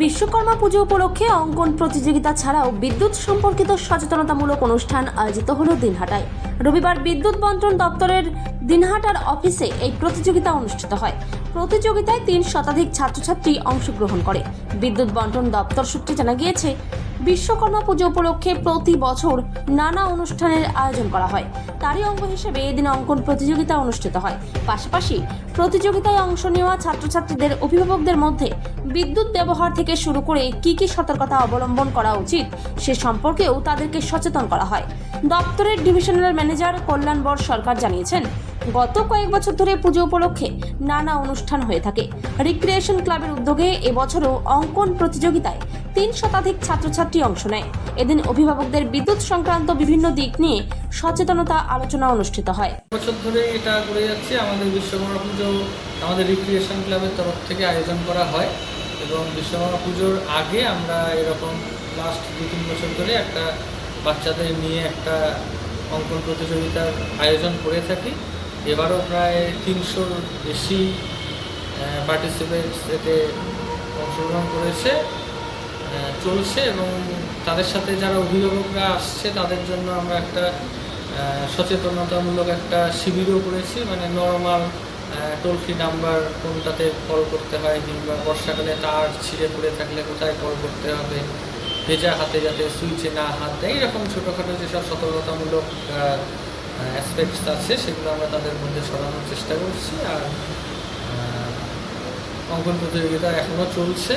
বিশ্বকর্মা পুজো উপলক্ষে অঙ্কন প্রতিযোগিতা ছাড়াও বিদ্যুৎ সম্পর্কিত সচেতনতামূলক অনুষ্ঠান আয়োজিত হলো দিনহাটায়। রবিবার বিদ্যুৎ বন্টন দপ্তরের দিনহাটার অফিসে এই প্রতিযোগিতা অনুষ্ঠিত হয়। প্রতিযোগিতায় ৩ শতাধিক ছাত্রছাত্রী অংশগ্রহণ করে। বিদ্যুৎ বন্টন দপ্তর সূত্রে জানা গিয়েছে, বিশ্বকর্মা পুজো উপলক্ষে প্রতি বছর নানা অনুষ্ঠানের আয়োজন করা হয়। তারই অঙ্গ হিসেবে এদিন অঙ্কন প্রতিযোগিতা অনুষ্ঠিত হয়। পাশাপাশি প্রতিযোগিতায় অংশ নেওয়া ছাত্রছাত্রীদের অভিভাবকদের মধ্যে বিদ্যুৎ ব্যবহার থেকে শুরু করে কি কি সতর্কতা অবলম্বন করা উচিত সে সম্পর্কেও তাদেরকে সচেতন করা হয়। দপ্তরের ডিভিশনাল ম্যানেজার কল্যাণ বর সরকার জানিয়েছেন, গত কয়েক বছর ধরে পুজো উপলক্ষে নানা অনুষ্ঠান হয়ে থাকে। রিক্রিয়েশন ক্লাবের উদ্যোগে এবছরও অঙ্কন প্রতিযোগিতায় ৩ শতাধিক ছাত্রছাত্রী অংশ নেয়। এদিন অভিভাবকদের বিদ্যুৎ সংক্রান্ত বিভিন্ন দিক নিয়ে সচেতনতা আলোচনা অনুষ্ঠিত হয়। বছর ধরে এটা করে যাচ্ছে। আমাদের বিশ্বকর্মা পুজো আমাদের রিক্রিয়েশন ক্লাবের তরফ থেকে আয়োজন করা হয় এবং বিশ্বকর্মা পুজোর আগে আমরা এরকম লাস্ট 2-3 বছর ধরে একটা বাচ্চাদের নিয়ে একটা অঙ্কন প্রতিযোগিতার আয়োজন করে থাকি। এবারও প্রায় 300-র বেশি পার্টিসিপেন্টস এতে অংশগ্রহণ করেছে, চলছে এবং তাদের সাথে যারা অভিভাবকরা আসছে তাদের জন্য আমরা একটা সচেতনতামূলক একটা শিবিরও করেছি। মানে নর্মাল টোল ফ্রি নাম্বার কোনটাতে কল করতে হয়, কিংবা বর্ষাকালে তার ছিঁড়ে পড়ে থাকলে কোথায় কল করতে হবে, ভেজা হাতে যাতে সুইচে না হাত দেয়, এরকম ছোটোখাটো যেসব সতর্কতামূলক অ্যাসপেক্টস আছে সেগুলো আমরা তাদের মধ্যে ছড়ানোর চেষ্টা করছি। আর অঙ্কন প্রতিযোগিতা এখনও চলছে।